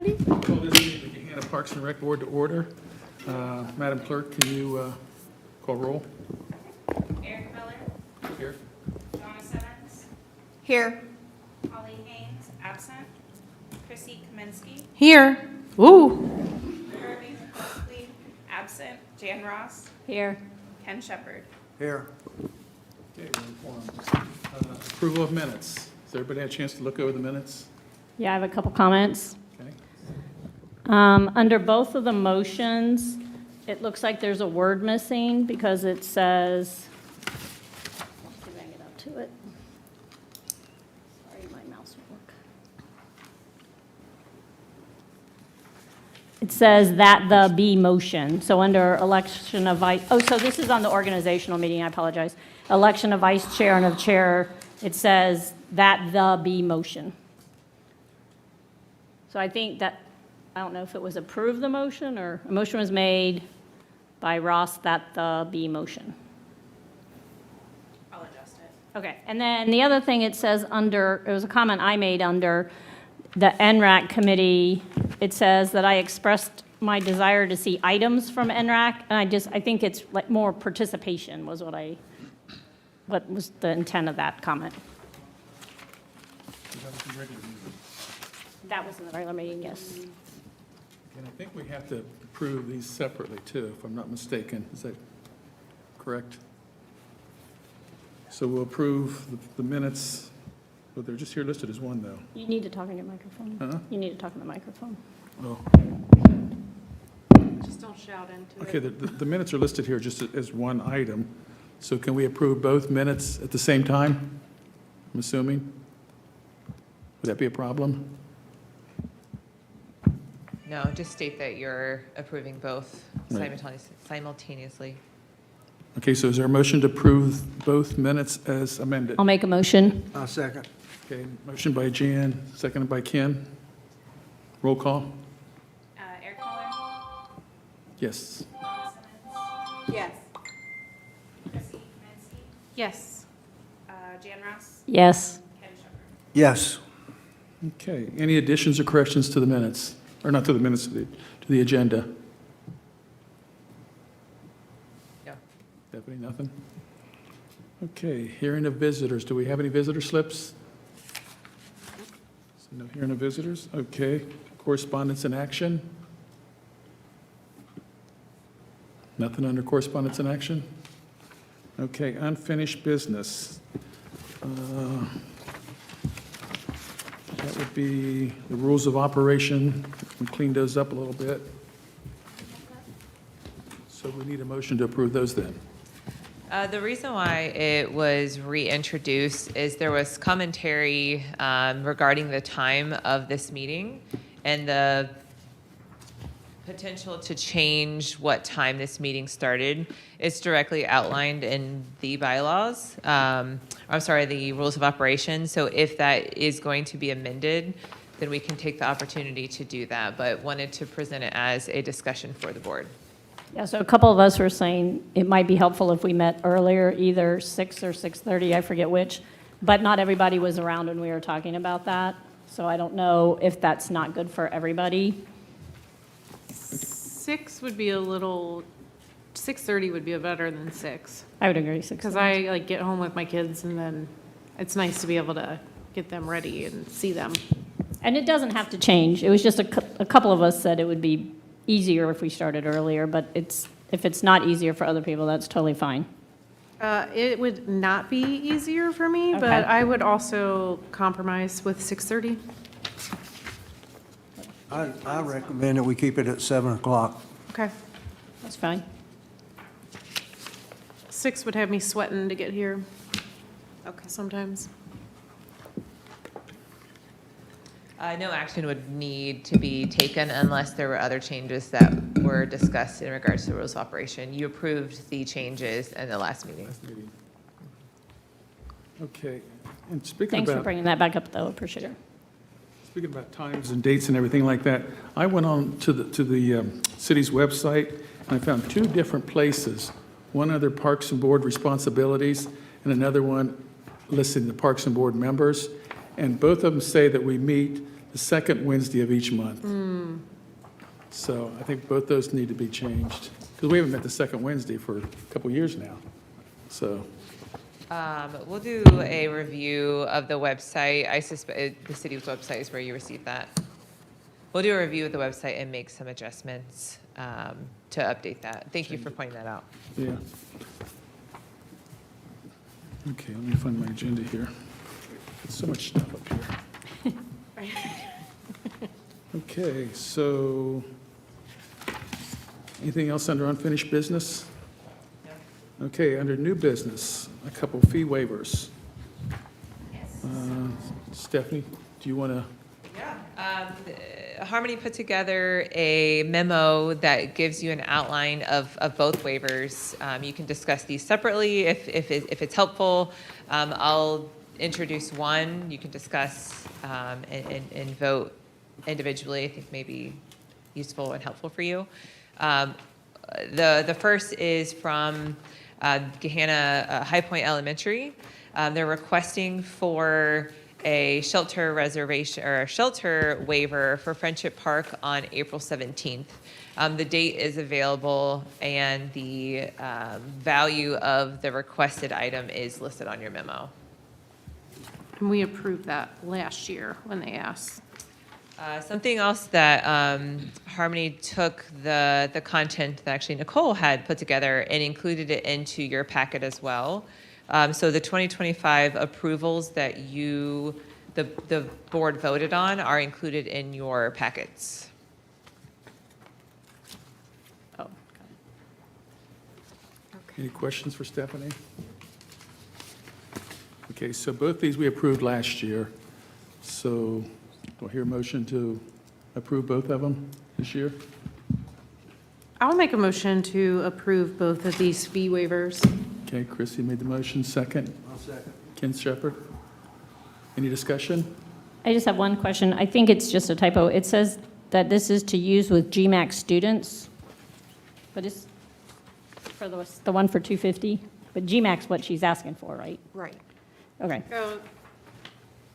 Call this meeting, the Gahanna Parks and Rec Board to order. Madam Clerk, can you call roll? Eric Miller, Here. Donna Simmons, Here. Holly Haynes, absent. Chrissy Kaminsky, Here. Ooh. Irving Buckley, absent. Jan Ross, Here. Ken Shepard. Here. Okay, we're in quorum. Approval of minutes. Has everybody had a chance to look over the minutes? Yeah, I have a couple comments. Okay. Under both of the motions, it looks like there's a word missing because it says, let's see if I can get up to it. Sorry, my mouse won't work. It says that the be motion. So under election of vice, so this is on the organizational meeting, I apologize. Election of vice chair and of chair, it says that the be motion. So I think that, I don't know if it was approve the motion or a motion was made by Ross that the be motion. I'll adjust it. Okay, and then the other thing it says under, it was a comment I made under the NRAC committee. It says that I expressed my desire to see items from NRAC, and I think it's like more participation was what was the intent of that comment. That was the regular meeting. That was in the regular meeting, yes. And I think we have to approve these separately too, if I'm not mistaken. Is that correct? So we'll approve the minutes, but they're just here listed as one though. You need to talk in your microphone. Huh? You need to talk in the microphone. Oh, Just don't shout into okay, the minutes are listed here just as one item. So can we approve both minutes at the same time? I'm assuming? Would that be a problem? No, just state that you're approving both Right. simultaneously. Okay, so is there a motion to approve both minutes as amended? I'll make a motion. Second. Okay, motion by Jan, seconded by Ken. Roll call? Eric Miller, Yes. Donna Simmons, Yes. Chrissy Kaminsky, Yes. Jan Ross, Yes. Ken Shepard. Yes. Okay, any additions or corrections to the minutes? Or not to the minutes, to the agenda? No. Deputy, nothing? Okay, hearing of visitors. Do we have any visitor slips? So no hearing of visitors? Okay. Correspondence and action? Nothing under correspondence and action? Okay, unfinished business. That would be the rules of operation. We cleaned those up a little bit. So we need a motion to approve those then. The reason why it was reintroduced is there was commentary regarding the time of this meeting and the potential to change what time this meeting started. It's directly outlined in the bylaws, the rules of operation. So if that is going to be amended, then we can take the opportunity to do that, but wanted to present it as a discussion for the board. Yeah, so a couple of us were saying it might be helpful if we met earlier, either 6 or 6:30, I forget which, but not everybody was around when we were talking about that. So I don't know if that's not good for everybody. 6 would be a little, 6:30 would be better than 6. I would agree, 6. Because I get home with my kids and then it's nice to be able to get them ready and see them. And it doesn't have to change. It was just a couple of us said it would be easier if we started earlier, but if it's not easier for other people, that's totally fine. It would not be easier for me, but Okay. I would also compromise with 6:30. I recommend that we keep it at 7 o'clock. Okay. That's fine. 6 would have me sweating to get here. Okay. Sometimes. No action would need to be taken unless there were other changes that were discussed in regards to the rules of operation. You approved the changes in the last meeting. Okay, and speaking Thanks for about, bringing that back up, though. Appreciate it. speaking about times and dates and everything like that, I went on to the city's website and I found two different places. One under Parks and Board responsibilities and another one listing the Parks and Board members. And both of them say that we meet the second Wednesday of each month. So I think both those need to be changed, because we haven't met the second Wednesday for a couple years now. So, We'll do a review of the website. I suspect the city's website is where you received that. We'll do a review of the website and make some adjustments to update that. Thank you for pointing that out. yeah. Okay, let me find my agenda here. There's so much stuff up here. Okay, so anything else under unfinished business? Okay, under new business, a couple fee waivers. Stephanie, do you want to? Harmony put together a memo that gives you an outline of both waivers. You can discuss these separately if it's helpful. I'll introduce one. You can discuss and vote individually. I think may be useful and helpful for you. The first is from Gahanna High Point Elementary. They're requesting for a shelter reservation or a shelter waiver for Friendship Park on April 17th. The date is available and the value of the requested item is listed on your memo. And we approved that last year when they asked. Something else that Harmony took the content that actually Nicole had put together and included it into your packet as well. So the 2025 approvals that the board voted on are included in your packets. Oh, Any questions for Stephanie? Okay, so both these we approved last year. So do I hear a motion to approve both of them this year? I'll make a motion to approve both of these fee waivers. Okay, Chrissy made the motion, second. I'll second. Ken Shepherd. Any discussion? I just have one question. I think it's just a typo. It says that this is to use with GMAC students, but it's for the one for 250, but GMAC's what she's asking for, right? Right. Okay, Oh,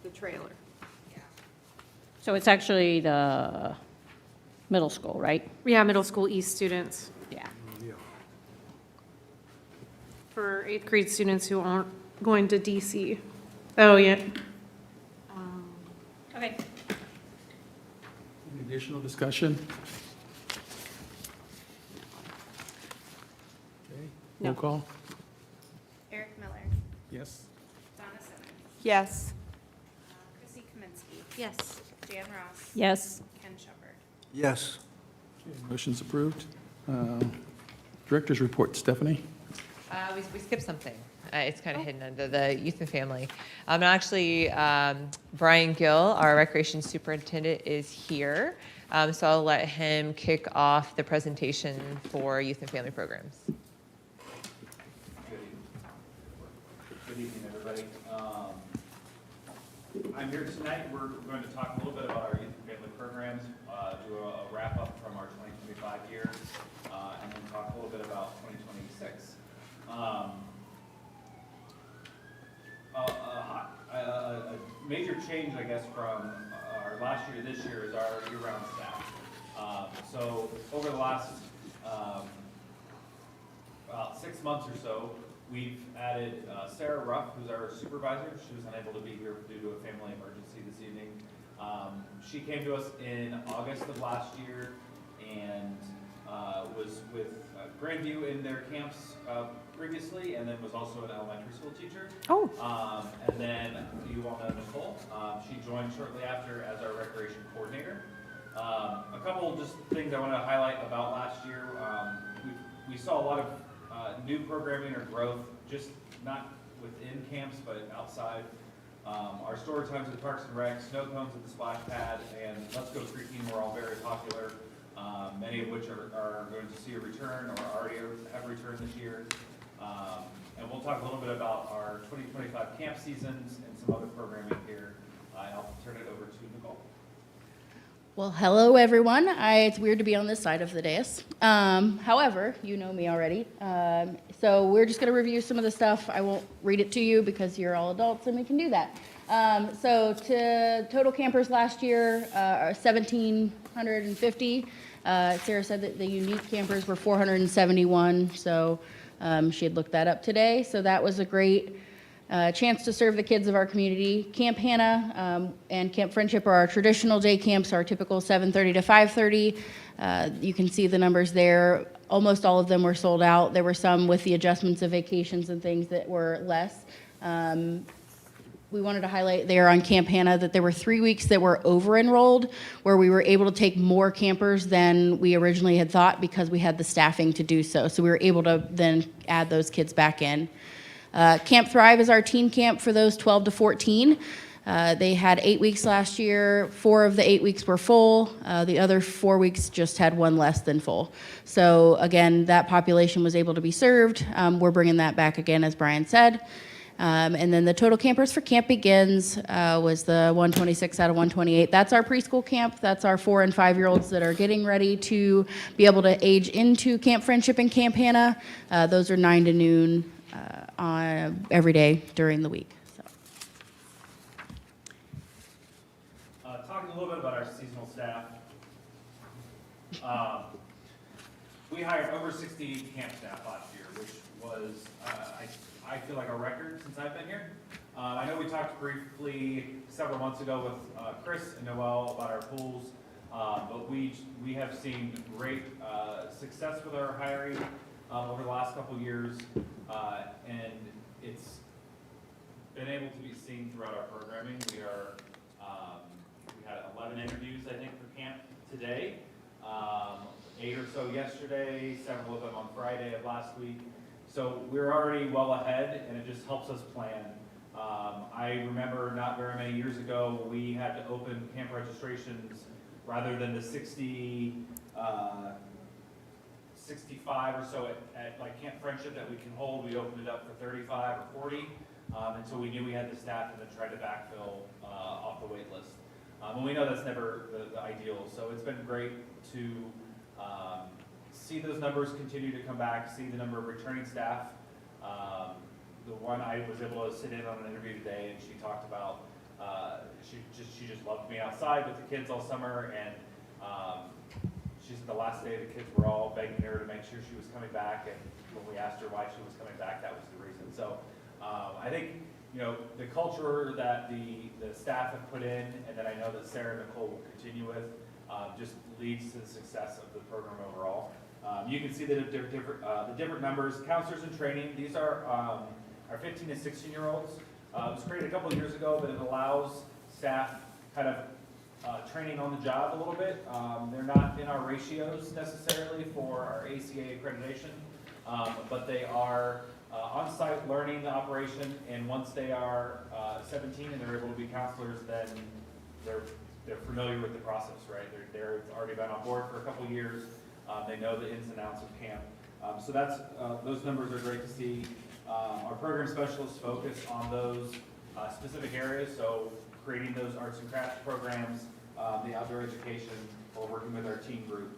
the trailer. so it's actually the middle school, right? Yeah, middle school East students. Yeah. For eighth grade students who aren't going to DC. Oh, yeah. Okay. Any additional discussion? Okay, No. roll call? Eric Miller, Yes. Donna Simmons, Yes. Chrissy Kaminsky, Yes. Jan Ross. Yes. Ken Shepherd. Yes. Okay, motion's approved. Director's report, Stephanie? We skipped something. It's kind of hidden under the youth and family. Actually, Brian Gill, our recreation superintendent, is here. So I'll let him kick off the presentation for youth and family programs. Good evening, everybody. I'm here tonight. We're going to talk a little bit about our youth and family programs, do a wrap up from our 2025 year, and then talk a little bit about 2026. A major change, I guess, from our last year to this year is our year-round staff. So over the last about 6 months or so, we've added Sarah Ruff, who's our supervisor. She was unable to be here due to a family emergency this evening. She came to us in August of last year and was with Grandview in their camps previously, and then was also an elementary school teacher. Oh. And then you all know Nicole. She joined shortly after as our recreation coordinator. A couple just things I want to highlight about last year. We saw a lot of new programming or growth, just not within camps, but outside. Our story times at Parks and Rec, snow cones at the splash pad, and Let's Go Creeking were all very popular, many of which are going to see a return or already have returned this year. And we'll talk a little bit about our 2025 camp seasons and some other programming here. I'll turn it over to Nicole. Well, hello, everyone. It's weird to be on this side of the dais. However, you know me already. So we're just going to review some of the stuff. I won't read it to you because you're all adults and we can do that. So to total campers last year, are 1,750. Sarah said that the unique campers were 471. So she had looked that up today. So that was a great chance to serve the kids of our community. Camp Hannah and Camp Friendship are our traditional day camps, our typical 7:30 to 5:30. You can see the numbers there. Almost all of them were sold out. There were some with the adjustments of vacations and things that were less. We wanted to highlight there on Camp Hannah that there were 3 weeks that were over-enrolled, where we were able to take more campers than we originally had thought because we had the staffing to do so. So we were able to then add those kids back in. Camp Thrive is our teen camp for those 12 to 14. They had 8 weeks last year. 4 of the 8 weeks were full. The other 4 weeks just had one less than full. So again, that population was able to be served. We're bringing that back again, as Brian said. And then the total campers for Camp Begins was the 126 out of 128. That's our preschool camp. That's our 4 and 5-year-olds that are getting ready to be able to age into Camp Friendship and Camp Hannah. Those are 9 to noon on every day during the week. So. Talking a little bit about our seasonal staff. We hired over 60 camp staff last year, which was, I feel like a record since I've been here. I know we talked briefly several months ago with Chris and Noel about our pools, but we have seen great success with our hiring over the last couple years, and it's been able to be seen throughout our programming. We had 11 interviews, I think, for camp today, 8 or so yesterday, several of them on Friday of last week. So we're already well ahead, and it just helps us plan. I remember not very many years ago, we had to open camp registrations rather than the 65 or so at like Camp Friendship that we can hold. We opened it up for 35 or 40 until we knew we had the staff, and then tried to backfill off the wait list. And we know that's never the ideal, so it's been great to see those numbers continue to come back, see the number of returning staff. The one I was able to sit in on an interview today, and she talked about she just loved being outside with the kids all summer, and she said the last day the kids were all begging her to make sure she was coming back, and when we asked her why she was coming back, that was the reason. So I think, you know, the culture that the staff have put in, and that I know that Sarah and Nicole will continue with, just leads to the success of the program overall. You can see the different numbers. Counselors in training, these are our 15 to 16-year-olds. It was created a couple of years ago, but it allows staff kind of training on the job a little bit. They're not in our ratios necessarily for our ACA accreditation, but they are on-site learning the operation, and once they are 17 and they're able to be counselors, then they're familiar with the process, right? They're already been on board for a couple of years. They know the ins and outs of camp. So that's those numbers are great to see. Our program specialists focus on those specific areas, so creating those arts and crafts programs, the outdoor education, or working with our teen group.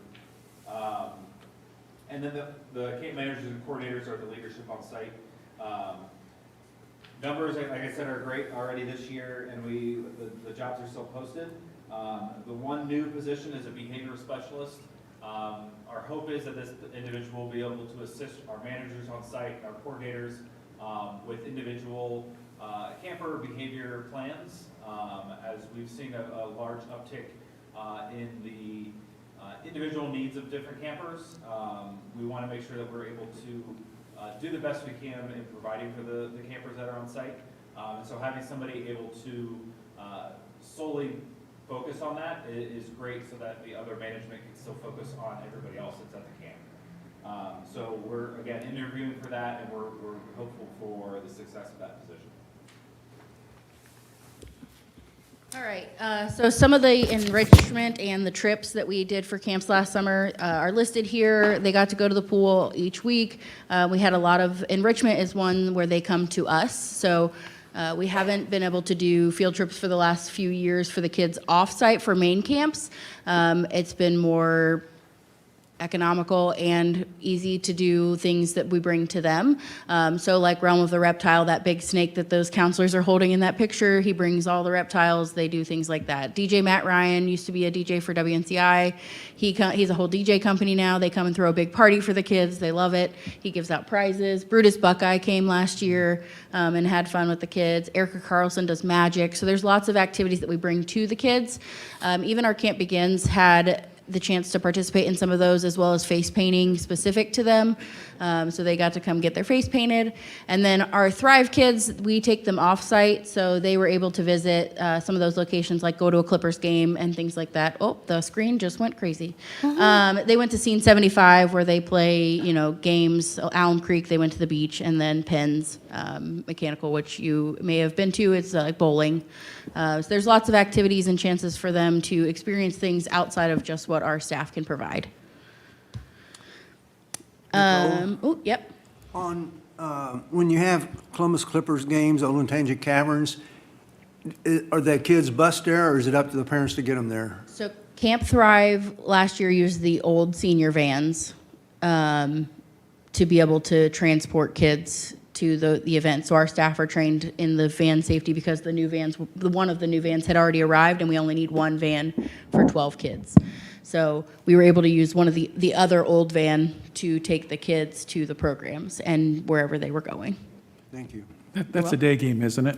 And then the camp managers and coordinators are the leadership on site. Numbers, like I said, are great already this year, and the jobs are still posted. The one new position is a behavior specialist. Our hope is that this individual will be able to assist our managers on site and our coordinators with individual camper behavior plans. As we've seen a large uptick in the individual needs of different campers, we want to make sure that we're able to do the best we can in providing for the campers that are on site. And so having somebody able to solely focus on that is great, so that the other management can still focus on everybody else that's at the camp. So we're, again, interviewing for that, and we're hopeful for the success of that position. All right, so some of the enrichment and the trips that we did for camps last summer are listed here. They got to go to the pool each week. We had a lot of enrichment is one where they come to us. So We haven't been able to do field trips for the last few years for the kids off-site for main camps. It's been more economical and easy to do things that we bring to them. So like Realm of the Reptile, that big snake that those counselors are holding in that picture, he brings all the reptiles. They do things like that. DJ Matt Ryan used to be a DJ for WNCI. He's a whole DJ company now. They come and throw a big party for the kids. They love it. He gives out prizes. Brutus Buckeye came last year and had fun with the kids. Erica Carlson does magic. So there's lots of activities that we bring to the kids. Even our Camp Begins had the chance to participate in some of those, as well as face painting specific to them. So they got to come get their face painted. And then our Thrive kids, we take them off-site, so they were able to visit some of those locations, like go to a Clippers game and things like that. Oh, the screen just went crazy. They went to Scene 75, where they play, games. Alum Creek, they went to the beach, and then Penn's Mechanical, which you may have been to. It's like bowling. So there's lots of activities and chances for them to experience things outside of just what our staff can provide. Yep. On, when you have Columbus Clippers games, Olentangy Caverns, are the kids bused there, or is it up to the parents to get them there? So Camp Thrive last year used the old senior vans to be able to transport kids to the event. So our staff are trained in the van safety because the new vans, one of the new vans had already arrived, and we only need one van for 12 kids. So we were able to use one of the other old van to take the kids to the programs and wherever they were going. Thank you. That's a day game, isn't it?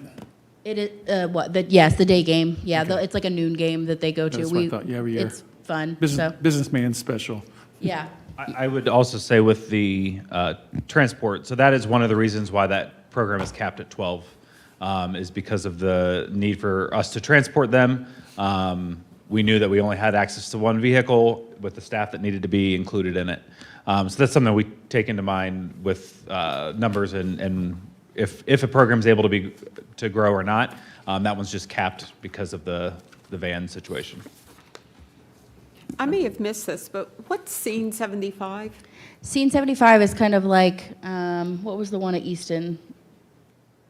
It is, yes, the day game. Yeah, it's like a noon game that they go to. That's what I thought, yeah, every year. It's fun, so, Businessman special. yeah. I would also say with the transport, so that is one of the reasons why that program is capped at 12, is because of the need for us to transport them. We knew that we only had access to one vehicle with the staff that needed to be included in it. So that's something we take into mind with numbers and if a program's able to grow or not. That one's just capped because of the van situation. I may have missed this, but what's Scene 75? Scene 75 is kind of like, what was the one at Easton?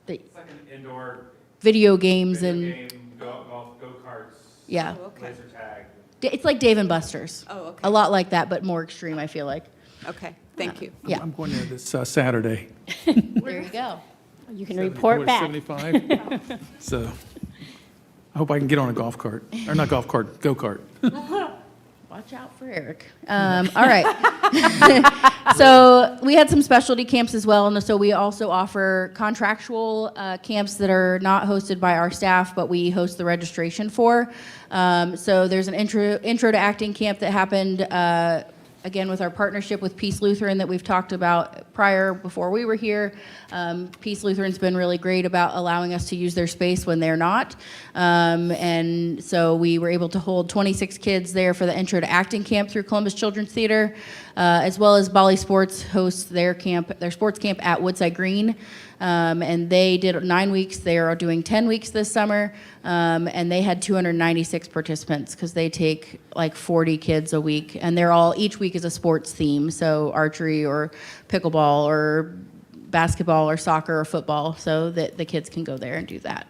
It's like an indoor Video games video and, game, go-karts, yeah. Oh, okay. laser tag. It's like Dave and Buster's. Oh, okay. A lot like that, but more extreme, I feel like. Okay, thank you. Yeah, I'm going there this Saturday. there you go. You can report back. 75. So I hope I can get on a golf cart, or not golf cart, go-kart. Watch out for Eric. All right. So we had some specialty camps as well, and so we also offer contractual camps that are not hosted by our staff, but we host the registration for. So there's an intro to acting camp that happened again with our partnership with Peace Lutheran that we've talked about prior before we were here. Peace Lutheran's been really great about allowing us to use their space when they're not. And so we were able to hold 26 kids there for the Intro to Acting Camp through Columbus Children's Theater, as well as Bali Sports hosts their sports camp at Woodside Green. And they did 9 weeks. They are doing 10 weeks this summer. And they had 296 participants because they take like 40 kids a week. And each week is a sports theme. So archery or pickleball or basketball or soccer or football, so that the kids can go there and do that.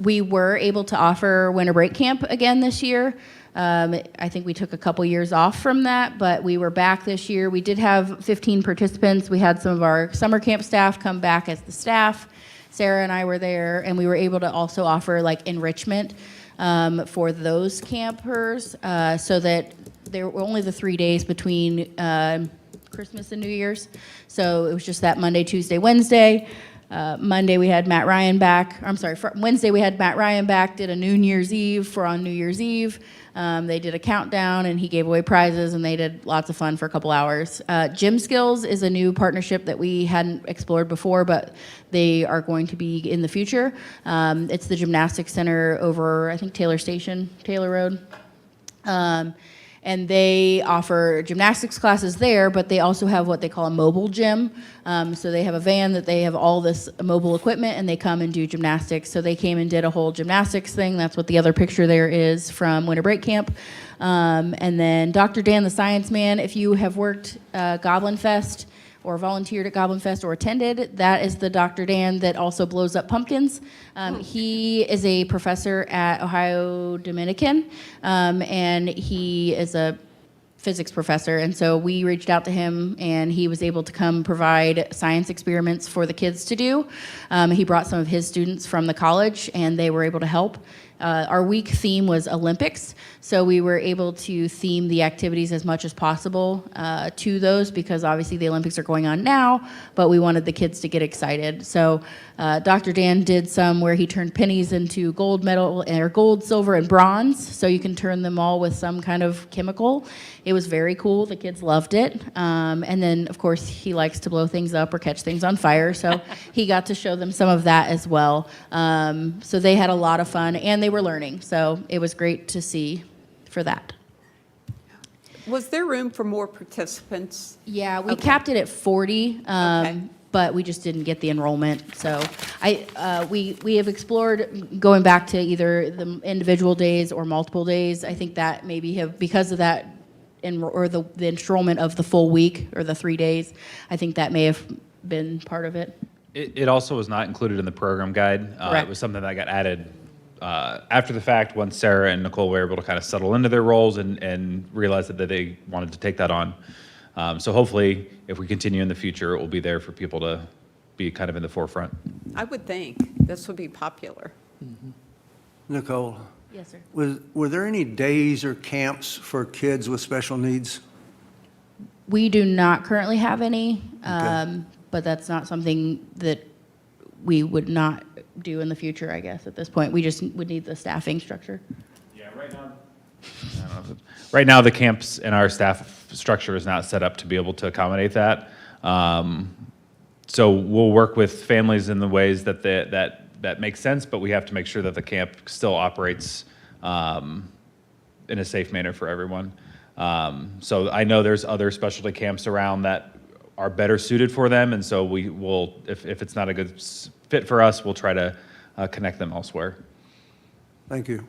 We were able to offer winter break camp again this year. I think we took a couple years off from that, but we were back this year. We did have 15 participants. We had some of our summer camp staff come back as the staff. Sarah and I were there, and we were able to also offer like enrichment for those campers, so that there were only the 3 days between Christmas and New Year's. So it was just that Monday, Tuesday, Wednesday. Monday we had Matt Ryan back. Wednesday we had Matt Ryan back, did a New Year's Eve on New Year's Eve. They did a countdown and he gave away prizes and they did lots of fun for a couple hours. Gym Skills is a new partnership that we hadn't explored before, but they are going to be in the future. It's the gymnastics center over, I think, Taylor Road. And they offer gymnastics classes there, but they also have what they call a mobile gym. So they have a van that they have all this mobile equipment, and they come and do gymnastics. So they came and did a whole gymnastics thing. That's what the other picture there is from Winter Break Camp. And then Dr. Dan the Science Man, if you have worked Goblin Fest, or volunteered at Goblin Fest or attended, that is the Dr. Dan that also blows up pumpkins. He is a professor at Ohio Dominican, and he is a physics professor, and so we reached out to him, and he was able to come provide science experiments for the kids to do. He brought some of his students from the college, and they were able to help. Our week theme was Olympics, so we were able to theme the activities as much as possible to those, because obviously the Olympics are going on now, but we wanted the kids to get excited. So Dr. Dan did some where he turned pennies into gold medal, or gold, silver, and bronze, so you can turn them all with some kind of chemical. It was very cool. The kids loved it. And then, of course, he likes to blow things up or catch things on fire, so he got to show them some of that as well. So they had a lot of fun, and they were learning, so it was great to see for that. Was there room for more participants? Yeah, we Okay. capped it at 40, Okay. but we just didn't get the enrollment. So we have explored going back to either the individual days or multiple days. I think that maybe have, because of that, or the enrollment of the full week or the 3 days, I think that may have been part of it. It also was not included in the program guide. Correct. It was something that got added after the fact, once Sarah and Nicole were able to kind of settle into their roles and realize that they wanted to take that on. So hopefully, if we continue in the future, it will be there for people to be kind of in the forefront. I would think this would be popular. Nicole, Yes, sir. were there any days or camps for kids with special needs? We do not currently have any, Okay. but that's not something that we would not do in the future, I guess, at this point. We just would need the staffing structure. Yeah, right now. Right now, the camps and our staff structure is not set up to be able to accommodate that. So we'll work with families in the ways that that makes sense, but we have to make sure that the camp still operates in a safe manner for everyone. So I know there's other specialty camps around that are better suited for them, and so we will, if it's not a good fit for us, we'll try to connect them elsewhere. Thank you.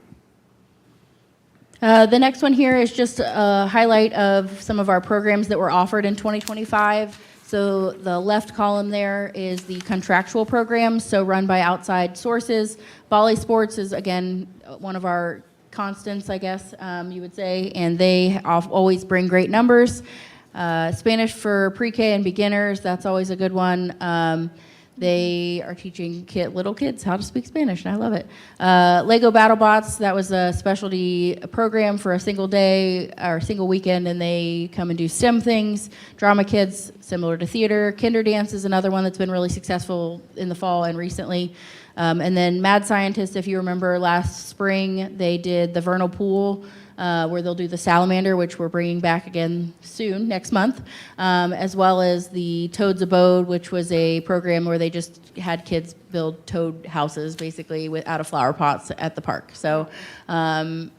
The next one here is just a highlight of some of our programs that were offered in 2025. So the left column there is the contractual programs, so run by outside sources. Volley Sports is, again, one of our constants, I guess you would say, and they always bring great numbers. Spanish for pre-K and beginners, that's always a good one. They are teaching little kids how to speak Spanish, and I love it. Lego BattleBots, that was a specialty program for a single day or single weekend, and they come and do STEM things. Drama Kids, similar to theater. Kinder Dance is another one that's been really successful in the fall and recently. And then Mad Scientist, if you remember last spring, they did the vernal pool, where they'll do the salamander, which we're bringing back again soon, next month, as well as the Toad's Abode, which was a program where they just had kids build toad houses, basically, out of flower pots at the park. So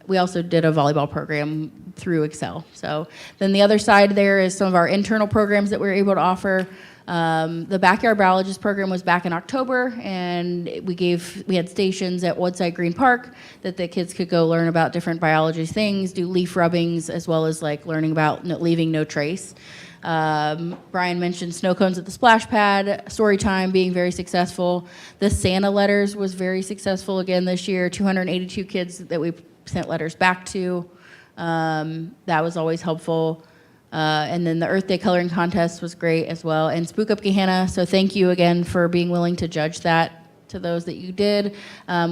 we also did a volleyball program through Excel. So then the other side there is some of our internal programs that we were able to offer. The Backyard Biologist program was back in October, and we had stations at Woodside Green Park that the kids could go learn about different biology things, do leaf rubbings, as well as like learning about leaving no trace. Brian mentioned snow cones at the splash pad, story time being very successful. The Santa letters was very successful again this year, 282 kids that we sent letters back to. That was always helpful. And then the Earth Day coloring contest was great as well. And Spook Up Gahanna, so thank you again for being willing to judge that, to those that you did.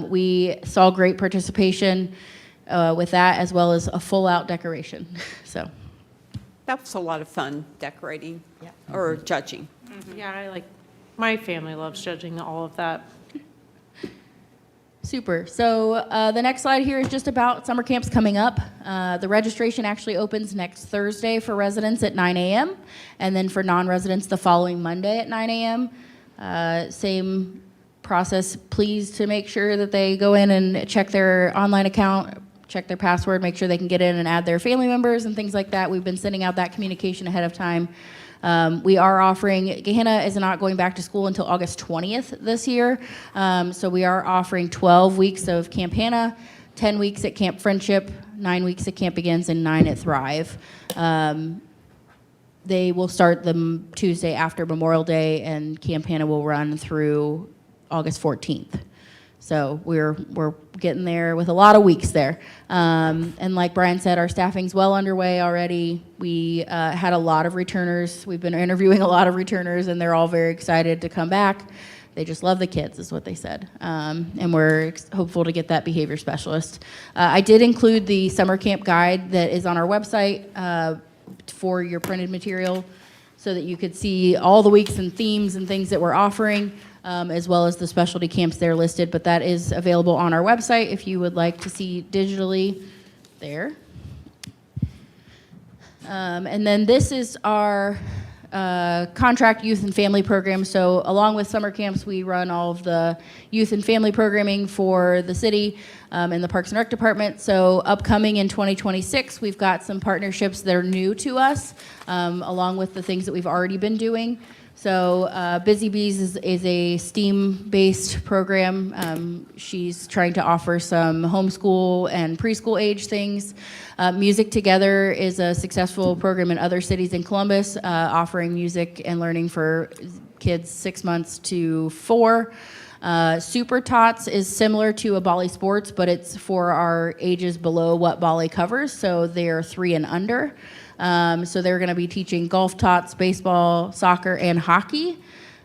We saw great participation with that, as well as a full-out decoration. So That was a lot of fun, decorating or judging. Yeah, my family loves judging all of that. super. So the next slide here is just about summer camps coming up. The registration actually opens next Thursday for residents at 9 a.m. and then for non-residents the following Monday at 9 a.m. Same process. Please to make sure that they go in and check their online account, check their password, make sure they can get in and add their family members and things like that. We've been sending out that communication ahead of time. We are offering, Gahanna is not going back to school until August 20th this year, so we are offering 12 weeks of Camp Hannah, 10 weeks at Camp Friendship, 9 weeks at Camp Begins, and 9 at Thrive. They will start the Tuesday after Memorial Day, and Camp Hannah will run through August 14th. So we're getting there with a lot of weeks there. And like Brian said, our staffing's well underway already. We had a lot of returners. We've been interviewing a lot of returners, and they're all very excited to come back. They just love the kids, is what they said. And we're hopeful to get that behavior specialist. I did include the summer camp guide that is on our website for your printed material, so that you could see all the weeks and themes and things that we're offering, as well as the specialty camps there listed. But that is available on our website if you would like to see digitally there. And then this is our contract youth and family program. So along with summer camps, we run all of the youth and family programming for the city and the Parks and Rec Department. So upcoming in 2026, we've got some partnerships that are new to us, along with the things that we've already been doing. So Busy Bees is a STEAM-based program. She's trying to offer some homeschool and preschool age things. Music Together is a successful program in other cities in Columbus, offering music and learning for kids 6 months to 4. Super Tots is similar to a Bali Sports, but it's for our ages below what Bali covers, so they're 3 and under. So they're going to be teaching golf tots, baseball, soccer, and hockey.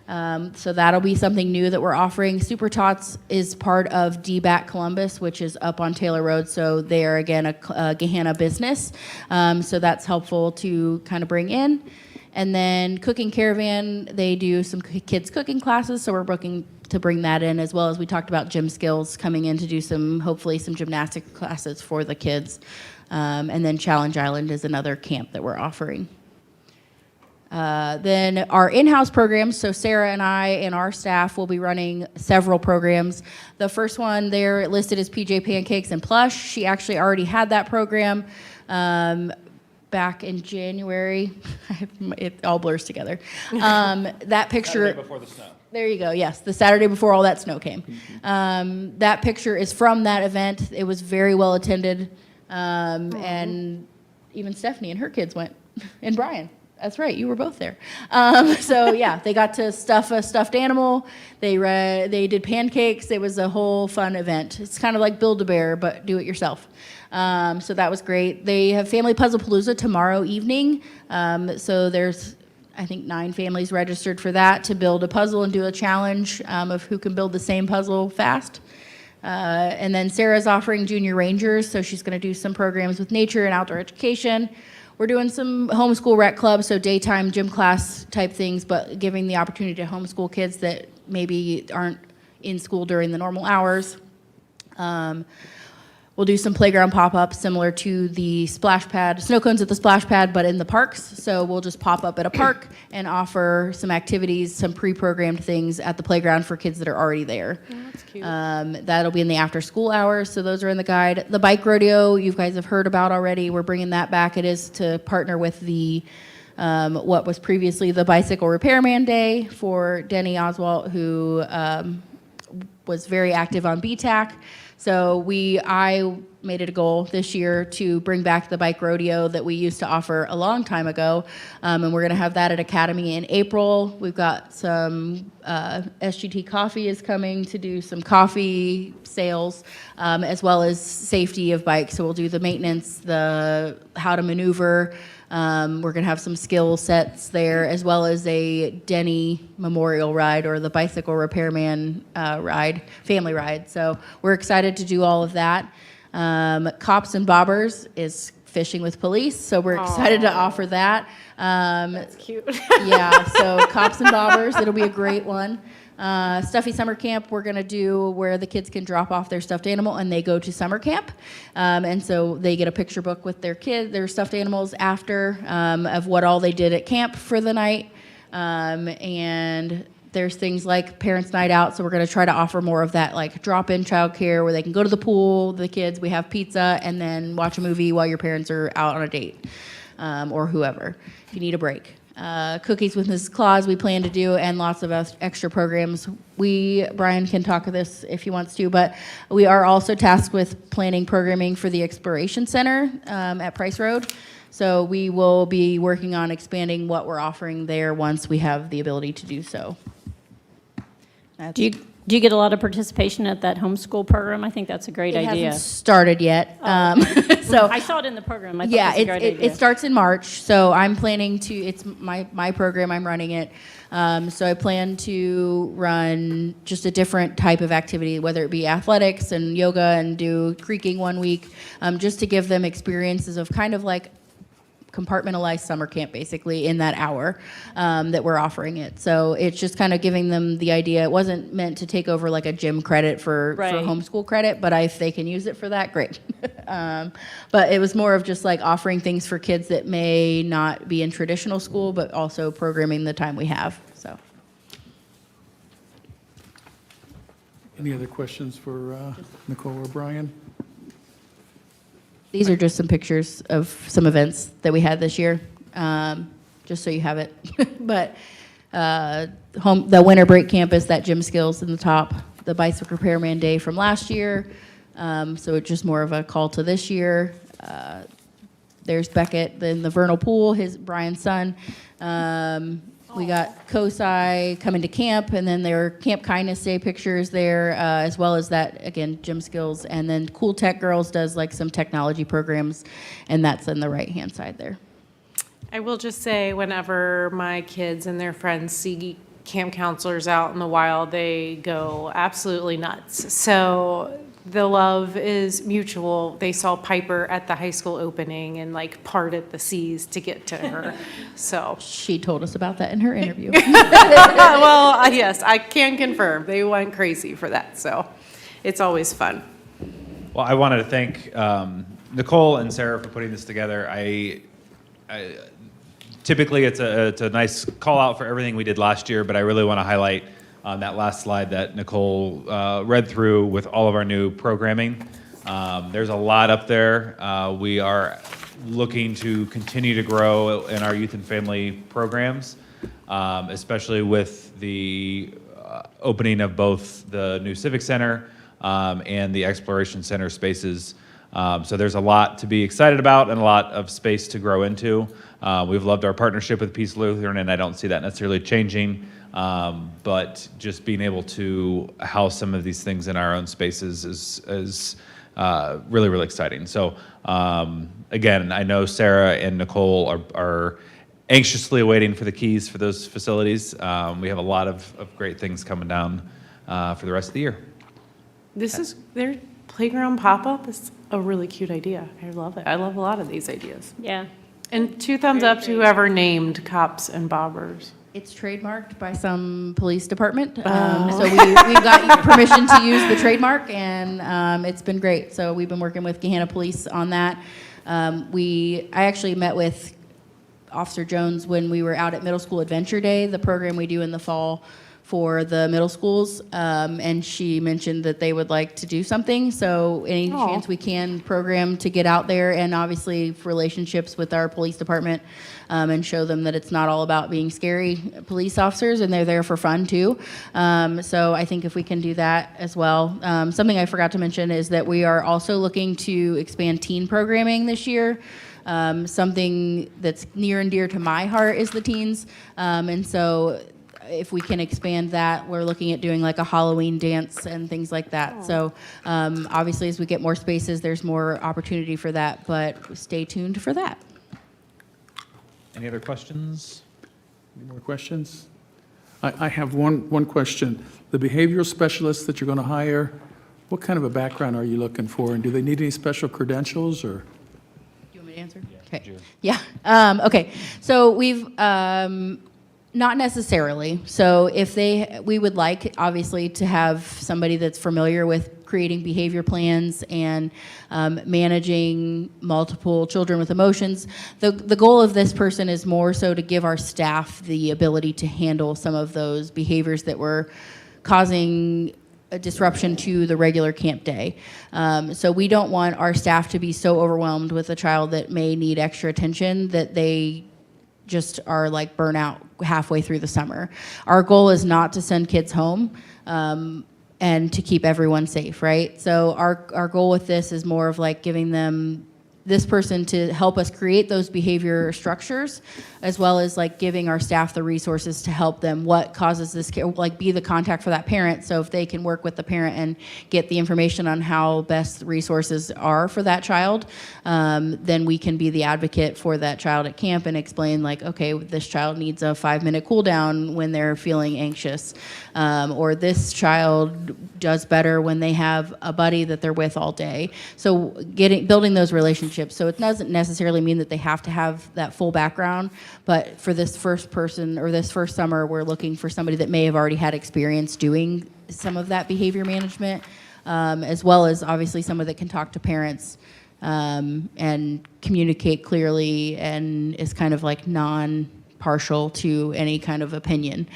So that'll be something new that we're offering. Super Tots is part of DBAT Columbus, which is up on Taylor Road. So they are, again, a Gahanna business. So that's helpful to kind of bring in. And then Cooking Caravan, they do some kids cooking classes. So we're looking to bring that in, as well as we talked about gym skills coming in to do hopefully some gymnastic classes for the kids. And then Challenge Island is another camp that we're offering. Then our in-house programs, so Sarah and I and our staff will be running several programs. The first one there listed as PJ Pancakes and Plush. She actually already had that program back in January. It all blurs together. That picture... Saturday before the snow. There you go, yes, the Saturday before all that snow came. That picture is from that event. It was very well attended. And even Stephanie and her kids went, and Brian. That's right, you were both there. So yeah, they got to stuff a stuffed animal. They did pancakes. It was a whole fun event. It's kind of like Build-A-Bear, but do it yourself. So that was great. They have Family Puzzle Palooza tomorrow evening. So there's, I think, 9 families registered for that to build a puzzle and do a challenge of who can build the same puzzle fast. And then Sarah's offering Junior Rangers, so she's going to do some programs with nature and outdoor education. We're doing some homeschool rec clubs, so daytime gym class type things, but giving the opportunity to homeschool kids that maybe aren't in school during the normal hours. We'll do some playground pop-ups similar to the splash pad, snow cones at the splash pad, but in the parks. So we'll just pop up at a park and offer some activities, some pre-programmed things at the playground for kids that are already there. Oh, that's cute. That'll be in the after-school hours, so those are in the guide. The bike rodeo, you guys have heard about already. We're bringing that back. It is to partner with the what was previously the Bicycle Repairman Day for Denny Oswalt, who was very active on BTAC. So I made it a goal this year to bring back the bike rodeo that we used to offer a long time ago. And we're going to have that at Academy in April. We've got some SGT Coffee is coming to do some coffee sales, as well as safety of bikes. So we'll do the maintenance, the how to maneuver. We're going to have some skill sets there, as well as a Denny Memorial Ride, or the Bicycle Repairman ride, family ride. So we're excited to do all of that. Cops and Bobbers is fishing with police, so we're excited to offer that. That's cute. Yeah, so Cops and Bobbers, it'll be a great one. Stuffy Summer Camp, we're going to do where the kids can drop off their stuffed animal and they go to summer camp. And so they get a picture book with their stuffed animals after of what all they did at camp for the night. And there's things like Parents' Night Out, so we're going to try to offer more of that, like drop-in childcare where they can go to the pool, the kids, we have pizza, and then watch a movie while your parents are out on a date, or whoever, if you need a break. Cookies with Mrs. Claus we plan to do, and lots of extra programs. Brian can talk of this if he wants to, but we are also tasked with planning programming for the Exploration Center at Price Road. So we will be working on expanding what we're offering there once we have the ability to do so. Do you get a lot of participation at that homeschool program? I think that's a great It idea. hasn't started yet. So I saw it in the program. I thought yeah, it was a great it idea. starts in March, so I'm planning to, it's my program, I'm running it. So I plan to run just a different type of activity, whether it be athletics and yoga and do creaking one week, just to give them experiences of kind of like compartmentalized summer camp basically in that hour that we're offering it. So it's just kind of giving them the idea. It wasn't meant to take over like a gym credit for Right. homeschool credit, but if they can use it for that, great. But it was more of just like offering things for kids that may not be in traditional school, but also programming the time we have, so. Any other questions for Nicole or Brian? These are just some pictures of some events that we had this year, just so you have it. But the winter break campus, that gym skills in the top, the bicycle repairman day from last year. So it's just more of a call to this year. There's Beckett in the vernal pool, Brian's son. We got COSI coming to camp, and then there are Camp Kindness Day pictures there, as well as that, again, gym skills. And then Cool Tech Girls does like some technology programs, and that's on the right-hand side there. I will just say, whenever my kids and their friends see camp counselors out in the wild, they go absolutely nuts. So the love is mutual. They saw Piper at the high school opening and like parted the seas to get to her. So, She told us about that in her interview. well, yes, I can confirm. They went crazy for that. So it's always fun. Well, I wanted to thank Nicole and Sarah for putting this together. Typically, it's a nice call out for everything we did last year, but I really want to highlight that last slide that Nicole read through with all of our new programming. There's a lot up there. We are looking to continue to grow in our youth and family programs, especially with the opening of both the new Civic Center and the Exploration Center spaces. So there's a lot to be excited about and a lot of space to grow into. We've loved our partnership with Peace Lutheran, and I don't see that necessarily changing. But just being able to house some of these things in our own spaces is really, really exciting. So again, I know Sarah and Nicole are anxiously waiting for the keys for those facilities. We have a lot of great things coming down for the rest of the year. Their playground pop-up is a really cute idea. I love it. I love a lot of these ideas. Yeah. And 2 thumbs up to whoever named Cops and Bobbers. It's trademarked by some police department. So we've got permission to use the trademark, and it's been great. So we've been working with Gahanna Police on that. I actually met with Officer Jones when we were out at Middle School Adventure Day, the program we do in the fall for the middle schools, and she mentioned that they would like to do something. So any chance we can program to get out there, and obviously relationships with our police department, and show them that it's not all about being scary police officers, and they're there for fun too. So I think if we can do that as well. Something I forgot to mention is that we are also looking to expand teen programming this year. Something that's near and dear to my heart is the teens, and so if we can expand that, we're looking at doing like a Halloween dance and things like that. So obviously, as we get more spaces, there's more opportunity for that, but stay tuned for that. Any other questions? Any more questions? I have one question. The behavioral specialists that you're going to hire, what kind of a background are you looking for? And do they need any special credentials or? Do you want me to answer? Yeah, Okay. Drew. Yeah. Okay. So we've not necessarily. So we would like obviously to have somebody that's familiar with creating behavior plans and managing multiple children with emotions. The goal of this person is more so to give our staff the ability to handle some of those behaviors that were causing a disruption to the regular camp day. So we don't want our staff to be so overwhelmed with a child that may need extra attention that they just are like burnout halfway through the summer. Our goal is not to send kids home and to keep everyone safe, right? So our goal with this is more of like giving them this person to help us create those behavior structures, as well as like giving our staff the resources to help them what causes this care, like be the contact for that parent. So if they can work with the parent and get the information on how best resources are for that child, then we can be the advocate for that child at camp and explain like, okay, this child needs a 5-minute cool down when they're feeling anxious, or this child does better when they have a buddy that they're with all day. So building those relationships. So it doesn't necessarily mean that they have to have that full background, but for this first person or this first summer, we're looking for somebody that may have already had experience doing some of that behavior management, as well as obviously someone that can talk to parents and communicate clearly and is kind of like non-partial to any kind of opinion.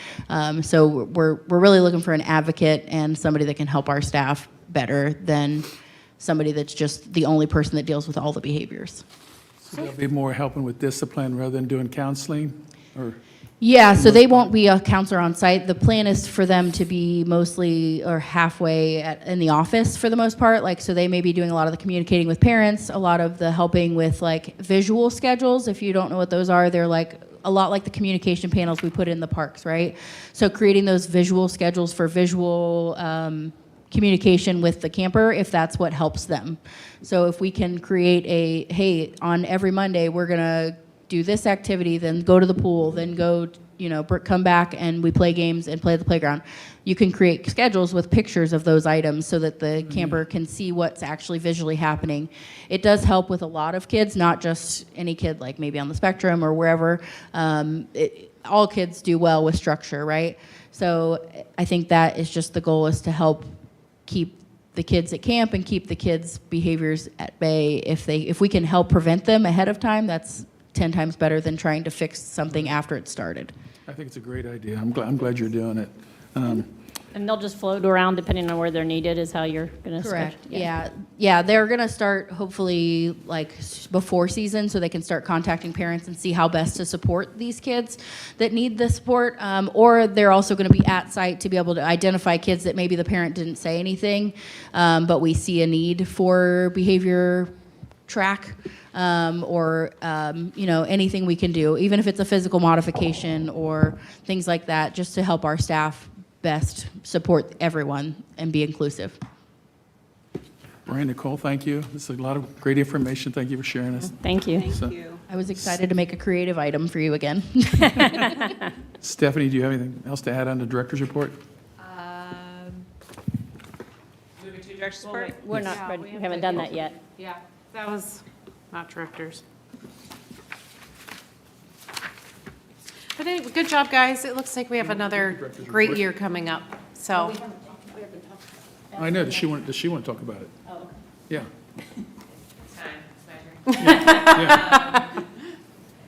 So we're really looking for an advocate and somebody that can help our staff better than somebody that's just the only person that deals with all the behaviors. So they'll be more helping with discipline rather than doing counseling, or? Yeah, so they won't be a counselor on site. The plan is for them to be mostly or halfway in the office for the most part. Like, so they may be doing a lot of the communicating with parents, a lot of the helping with like visual schedules. If you don't know what those are, they're like a lot like the communication panels we put in the parks, right? So creating those visual schedules for visual communication with the camper, if that's what helps them. So if we can create hey, on every Monday, we're gonna do this activity, then go to the pool, then go, come back and we play games and play at the playground. You can create schedules with pictures of those items so that the camper can see what's actually visually happening. It does help with a lot of kids, not just any kid like maybe on the spectrum or wherever. All kids do well with structure, right? So I think that is just the goal, is to help keep the kids at camp and keep the kids' behaviors at bay. If we can help prevent them ahead of time, that's 10 times better than trying to fix something after it started. I think it's a great idea. I'm glad you're doing it. And they'll just float around depending on where they're needed is how you're going to. Correct. Yeah, they're going to start hopefully like before season, so they can start contacting parents and see how best to support these kids that need the support. Or they're also going to be at site to be able to identify kids that maybe the parent didn't say anything, but we see a need for behavior track, or anything we can do, even if it's a physical modification or things like that, just to help our staff best support everyone and be inclusive. Brian, Nicole, thank you. This is a lot of great information. Thank you for sharing this. Thank you. So- Thank you. I was excited to make a creative item for you again. Stephanie, do you have anything else to add on the director's report? Moving to director's Well, report? we're not, ready. We haven't done that yet. Yeah, that was not directors. But anyway, good job, guys. It looks like we have another great year coming up, so. I know, does she want to talk about it? Oh, okay. Yeah. It's fine, it's my turn. Yeah.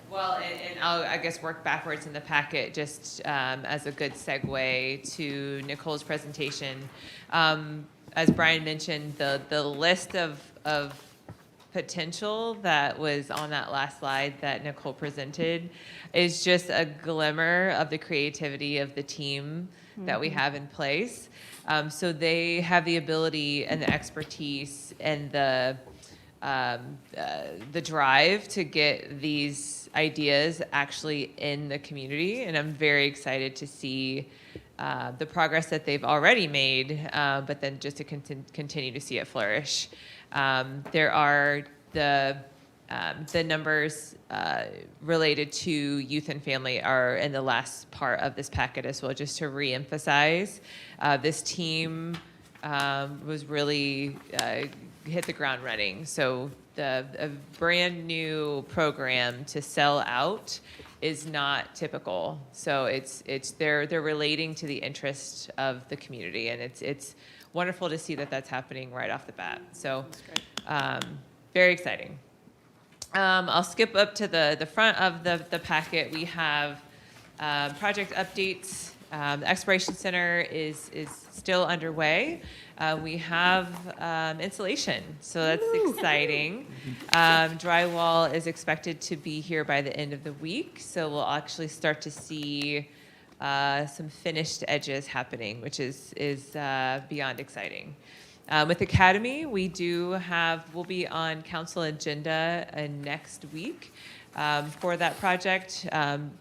Well, and I'll, I guess, work backwards in the packet just as a good segue to Nicole's presentation. As Brian mentioned, the list of potential that was on that last slide that Nicole presented is just a glimmer of the creativity of the team that we have in place. So they have the ability and the expertise and the drive to get these ideas actually in the community, and I'm very excited to see the progress that they've already made, but then just to continue to see it flourish. There are the numbers related to youth and family are in the last part of this packet as well, just to reemphasize. This team was really hit the ground running. So a brand new program to sell out is not typical. So they're relating to the interest of the community, and it's wonderful to see that that's happening right off the bat. So very exciting. I'll skip up to the front of the packet. We have project updates. The Exploration Center is still underway. We have insulation, so that's exciting. Drywall is expected to be here by the end of the week, so we'll actually start to see some finished edges happening, which is beyond exciting. With Academy, we'll be on council agenda next week for that project.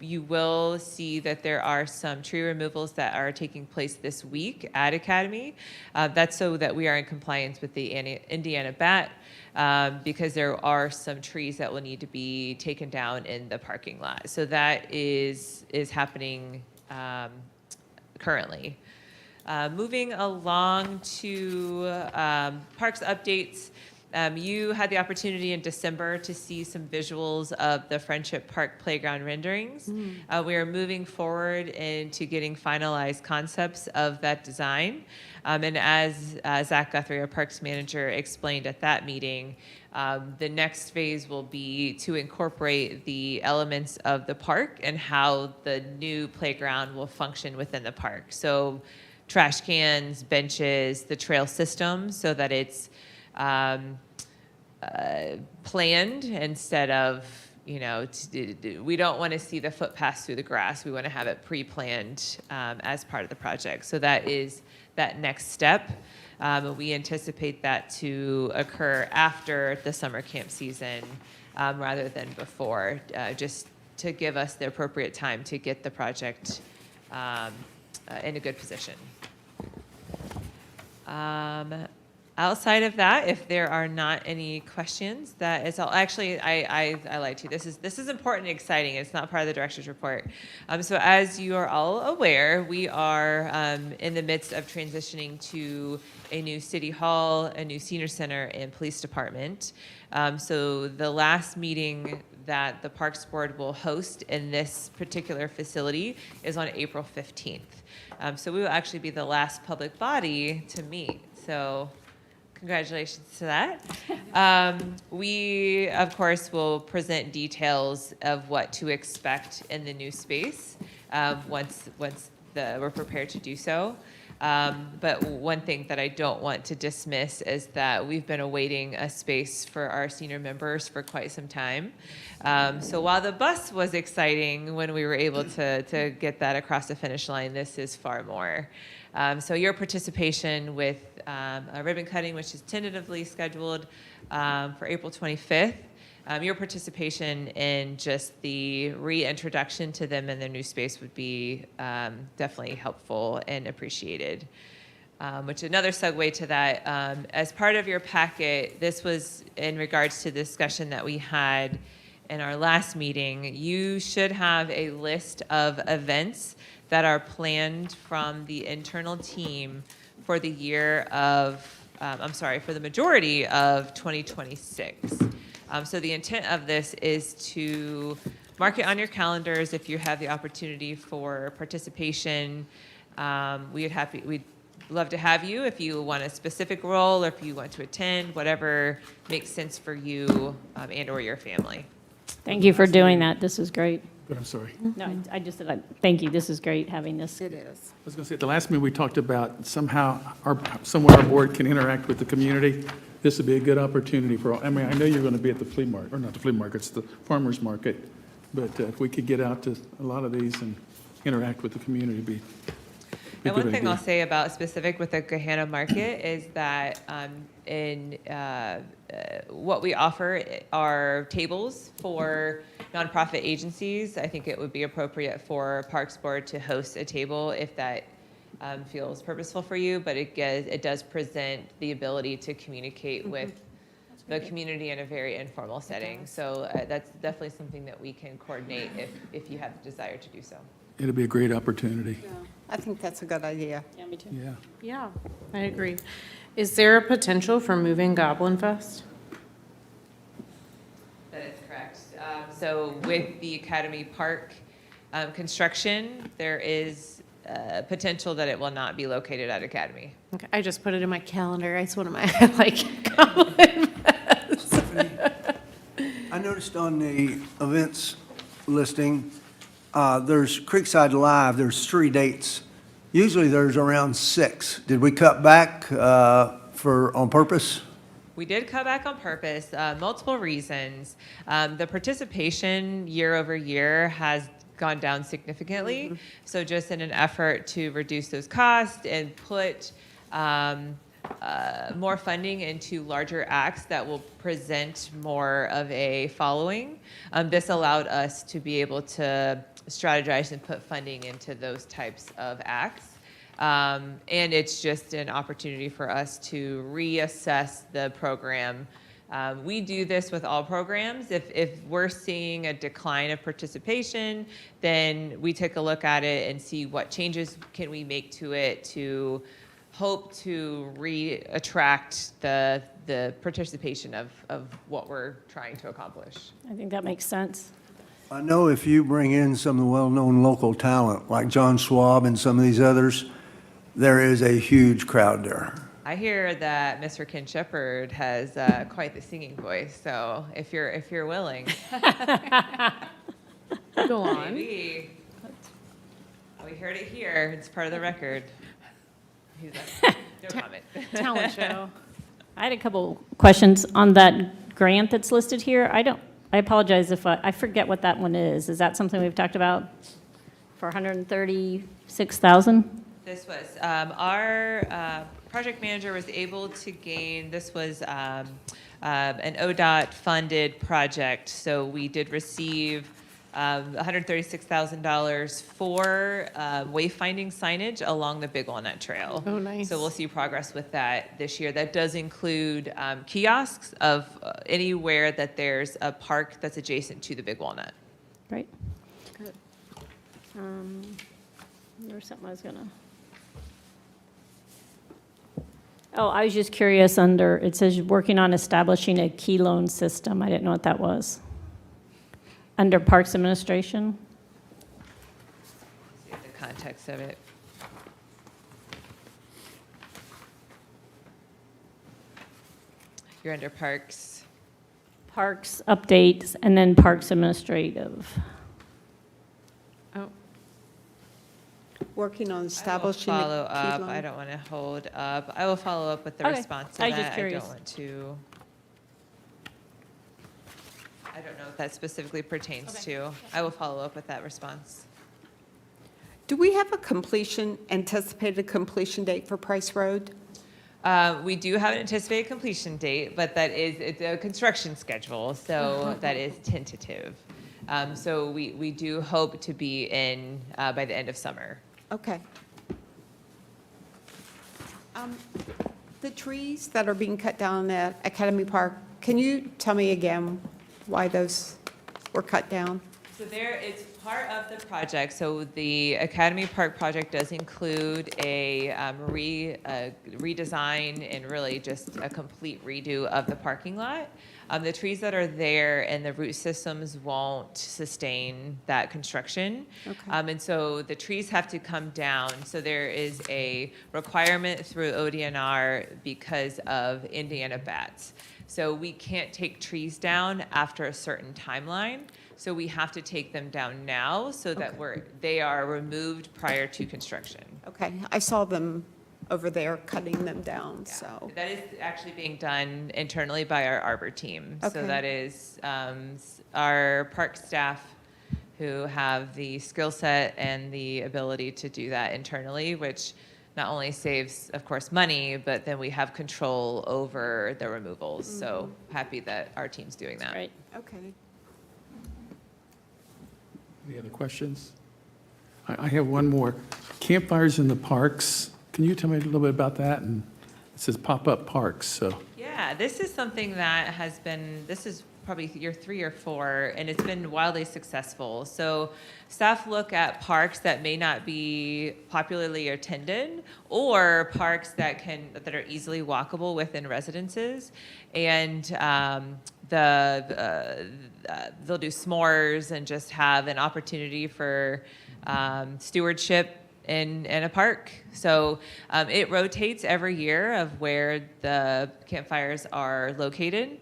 You will see that there are some tree removals that are taking place this week at Academy. That's so that we are in compliance with the Indiana BAT, because there are some trees that will need to be taken down in the parking lot. So that is happening currently. Moving along to parks updates, you had the opportunity in December to see some visuals of the Friendship Park playground renderings. We are moving forward into getting finalized concepts of that design. And as Zach Guthrie, our parks manager, explained at that meeting, the next phase will be to incorporate the elements of the park and how the new playground will function within the park. So trash cans, benches, the trail system, so that it's planned instead of, we don't want to see the foot pass through the grass. We want to have it pre-planned as part of the project. So that is that next step. We anticipate that to occur after the summer camp season rather than before, just to give us the appropriate time to get the project in a good position. Outside of that, if there are not any questions, that is all. Actually, I lied to you. This is important and exciting. It's not part of the director's report. So as you are all aware, we are in the midst of transitioning to a new city hall, a new senior center, and police department. So the last meeting that the Parks Board will host in this particular facility is on April 15th. So we will actually be the last public body to meet. So congratulations to that. We, of course, will present details of what to expect in the new space once we're prepared to do so. But one thing that I don't want to dismiss is that we've been awaiting a space for our senior members for quite some time. So while the bus was exciting when we were able to get that across the finish line, this is far more. So your participation with a ribbon cutting, which is tentatively scheduled for April 25th, your participation in just the reintroduction to them in their new space would be definitely helpful and appreciated. Which another segue to that, as part of your packet, this was in regards to the discussion that we had in our last meeting. You should have a list of events that are planned from the internal team for the year of, for the majority of 2026. So the intent of this is to mark it on your calendars if you have the opportunity for participation. We'd love to have you if you want a specific role or if you want to attend, whatever makes sense for you and or your family. Thank you for doing that. This is great. But I'm sorry. No, I just said, thank you. This is great having this. It is. I was going to say, at the last meeting, we talked about somehow somewhere our board can interact with the community. This would be a good opportunity for all. I mean, I know you're going to be at the flea market, or not the flea market, it's the farmer's market. But if we could get out to a lot of these and interact with the community, it'd be a And good one thing idea. I'll say about specific with the Gahanna market is that what we offer are tables for nonprofit agencies. I think it would be appropriate for Parks Board to host a table if that feels purposeful for you, but it does present the ability to communicate with the community in a very informal setting. So that's definitely something that we can coordinate if you have the desire to do so. It'd be a great opportunity. I think that's a good idea. Yeah, me too. Yeah. Yeah, I agree. Is there a potential for moving Goblin Fest? That is correct. So with the Academy Park construction, there is potential that it will not be located at Academy. Okay, I just put it in my calendar. It's one of my, Goblin Fest. I noticed on the events listing, there's Creekside Live, there's 3 dates. Usually there's around 6. Did we cut back on purpose? We did cut back on purpose, multiple reasons. The participation year over year has gone down significantly. So just in an effort to reduce those costs and put more funding into larger acts that will present more of a following. This allowed us to be able to strategize and put funding into those types of acts. And it's just an opportunity for us to reassess the program. We do this with all programs. If we're seeing a decline of participation, then we take a look at it and see what changes can we make to it to hope to attract the participation of what we're trying to accomplish. I think that makes sense. I know if you bring in some of the well-known local talent, like John Schwab and some of these others, there is a huge crowd there. I hear that Mr. Ken Shepherd has quite the singing voice, so if you're willing, Go on. maybe. We heard it here. It's part of the record. He's no comment. Talent show. I had a couple questions on that grant that's listed here. I apologize if I forget what that one is. Is that something we've talked about for 136,000? This was our project manager was able to gain. This was an ODOT funded project, so we did receive $136,000 for wayfinding signage along the Big Walnut Trail. Oh, nice. So we'll see progress with that this year. That does include kiosks of anywhere that there's a park that's adjacent to the Big Walnut. Great. Good. There was something I was gonna. Oh, I was just curious it says working on establishing a key loan system. I didn't know what that was. Under Parks Administration? See the context of it. You're under Parks. Parks updates and then Parks Administrative. Oh, Working on I will establishing a follow key up. loan. I don't want to hold up. I will follow up with the Okay. response to I was that. just curious. I don't want to. I don't know what that specifically pertains to. I will follow up with that response. Do we have anticipated completion date for Price Road? We do have an anticipated completion date, but it's a construction schedule, so that is tentative. So we do hope to be in by the end of summer. Okay. The trees that are being cut down at Academy Park, can you tell me again why those were cut down? So it's part of the project. So the Academy Park project does include a redesign and really just a complete redo of the parking lot. The trees that are there and the root systems won't sustain that construction. Okay. And so the trees have to come down. So there is a requirement through ODNR because of Indiana bats. So we can't take trees down after a certain timeline. So we have to take them down now so that they are removed prior to construction. Okay, I saw them over there cutting them down, so. That is actually being done internally by our arbor team. So Okay. that is our park staff who have the skill set and the ability to do that internally, which not only saves, of course, money, but then we have control over the removals. So happy that our team's doing that. Right. Okay. Any other questions? I have one more. Campfires in the parks. Can you tell me a little bit about that? And it says pop-up parks, so. Yeah, this is something that this is probably year 3 or 4, and it's been wildly successful. So staff look at parks that may not be popularly attended or parks that are easily walkable within residences. And they'll do s'mores and just have an opportunity for stewardship in a park. So it rotates every year of where the campfires are located.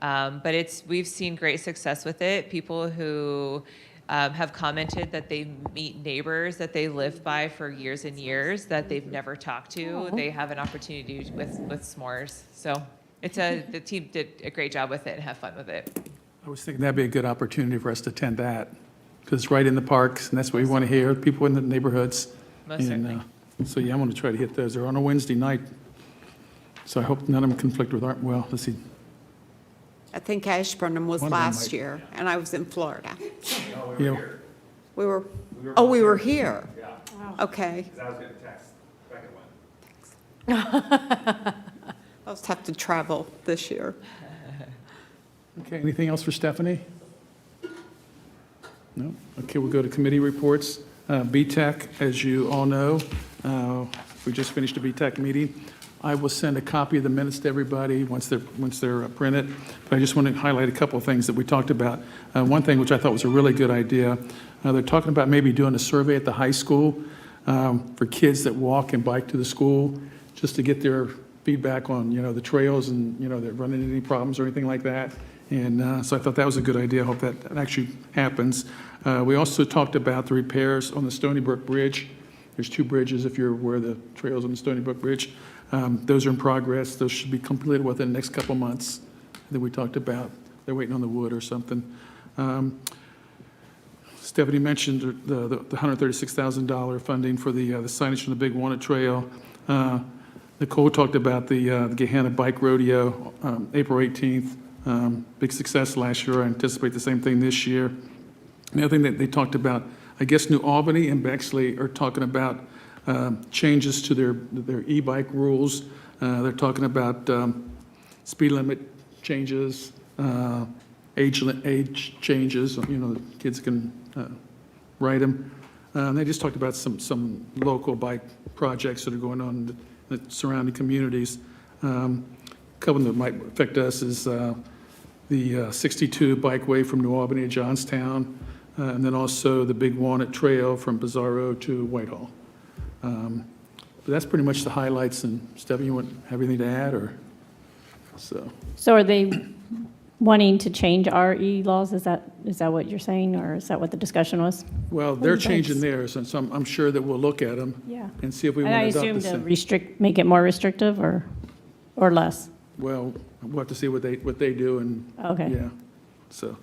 But we've seen great success with it. People who have commented that they meet neighbors that they live by for years and years that they've never talked to. They have an opportunity with s'mores. So the team did a great job with it and have fun with it. I was thinking that'd be a good opportunity for us to attend that, because it's right in the parks, and that's what we want to hear, people in the neighborhoods. Most certainly. So, yeah, I'm going to try to hit those. They're on a Wednesday night. So I hope none of them conflict with our, well, let's see. I think Ashburnham was One of them last might. year, and I was in Florida. You know, We were, oh, we were here. Yeah, Okay. because I was getting a text. Second one. I'll just have to travel this year. Okay, anything else for Stephanie? No? Okay, we'll go to committee reports. BTEC, as you all know, we just finished a BTEC meeting. I will send a copy of the minutes to everybody once they're printed. But I just want to highlight a couple of things that we talked about. One thing which I thought was a really good idea, they're talking about maybe doing a survey at the high school for kids that walk and bike to the school, just to get their feedback on, the trails and, they're running into any problems or anything like that. And so I thought that was a good idea. I hope that actually happens. We also talked about the repairs on the Stony Brook Bridge. There's 2 bridges, if you're aware of the trails on the Stony Brook Bridge. Those are in progress. Those should be completed within the next couple of months that we talked about. They're waiting on the wood or something. Stephanie mentioned the $136,000 funding for the signage from the Big Walnut Trail. Nicole talked about the Gahanna Bike Rodeo, April 18th. Big success last year. I anticipate the same thing this year. The other thing that they talked about, I guess New Albany and Bexley are talking about changes to their e-bike rules. They're talking about speed limit changes, age changes, kids can ride them. They just talked about some local bike projects that are going on in the surrounding communities. A couple that might affect us is the 62 bikeway from New Albany to Johnstown, and then also the Big Walnut Trail from Bizarro to Whitehall. But that's pretty much the highlights. And Stephanie, you have anything to add, or so? So are they wanting to change our e-laws? Is that what you're saying, or is that what the discussion was? Well, they're thanks. changing theirs, and so I'm sure that we'll look at them Yeah. and see if we And want I to adopt assume the to same. restrict, make it more restrictive or less? Well, we'll have to see what they do, and Okay. yeah. So,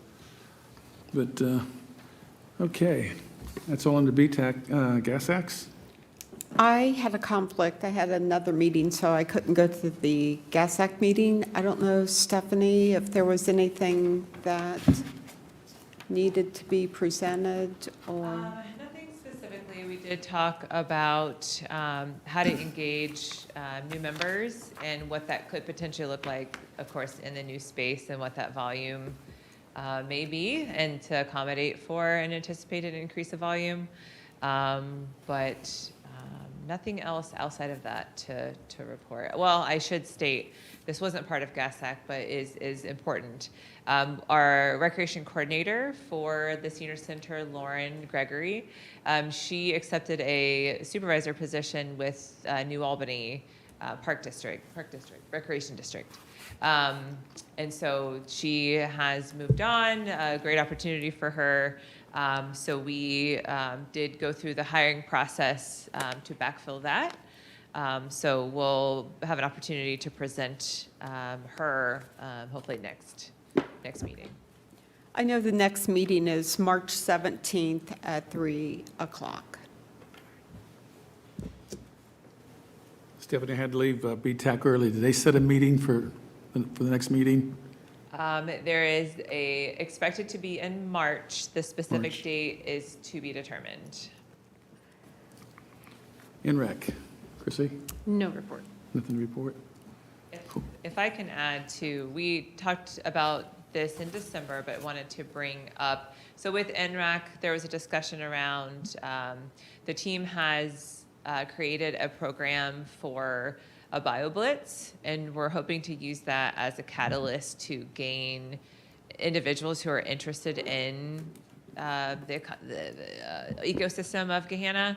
but okay, that's all in the BTAC. Gas Ax. I had a conflict. I had another meeting, so I couldn't go to the GASAC meeting. I don't know, Stephanie, if there was anything that needed to be presented or? Nothing specifically. We did talk about how to engage new members and what that could potentially look like, of course, in the new space and what that volume may be, and to accommodate for an anticipated increase of volume. But nothing else outside of that to report. Well, I should state, this wasn't part of GASAC, but is important. Our recreation coordinator for the senior center, Lauren Gregory, she accepted a supervisor position with New Albany Recreation District. And so she has moved on, a great opportunity for her. So we did go through the hiring process to backfill that. So we'll have an opportunity to present her hopefully next meeting. I know the next meeting is March 17th at 3 o'clock. Stephanie had to leave BTAC early. Did they set a meeting for the next meeting? There is expected to be in March. The specific March. date is to be determined. NREC. Chrissy, No report. nothing to report? If I can add too, we talked about this in December, but wanted to bring up, so with NRAC, there was a discussion around, the team has created a program for a BioBlitz, and we're hoping to use that as a catalyst to gain individuals who are interested in the ecosystem of Gahanna.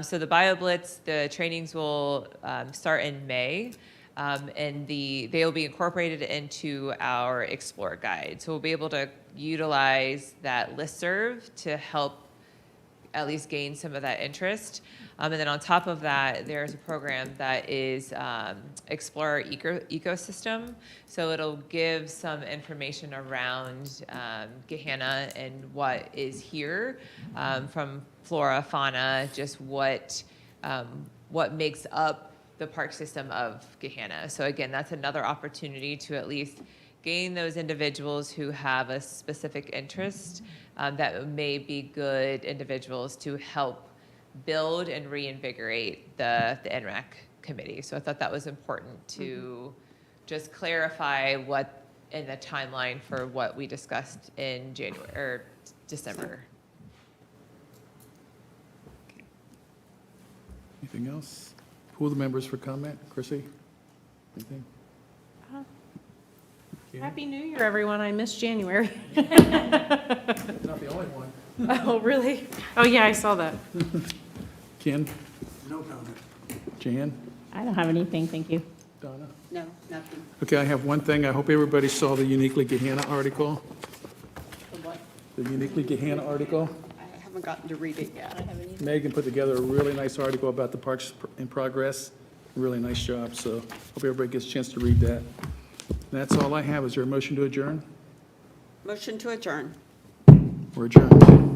So the BioBlitz, the trainings will start in May, and they will be incorporated into our Explore Guide. So we'll be able to utilize that listserv to help at least gain some of that interest. And then on top of that, there's a program that is Explore Our Ecosystem. So it'll give some information around Gahanna and what is here from flora, fauna, just what makes up the park system of Gahanna. So again, that's another opportunity to at least gain those individuals who have a specific interest that may be good individuals to help build and reinvigorate the NRAC committee. So I thought that was important to just clarify what in the timeline for what we discussed in January or December. Anything else? Pool the members for comment. Chrissy? Anything? Ken? Happy New Year, everyone. I missed January. Not the only one. Oh, really? Oh, yeah, I saw that. Ken? No comment. Jan? I don't have anything, thank you. Donna? No, nothing. Okay, I have one thing. I hope everybody saw the Uniquely Gahanna article. The what? The Uniquely Gahanna article. I haven't gotten to read it yet. Megan put together a really nice article about the parks in progress. Really nice job, so hope everybody gets a chance to read that. That's all I have. Is there a motion to adjourn? Motion to adjourn. We're adjourned.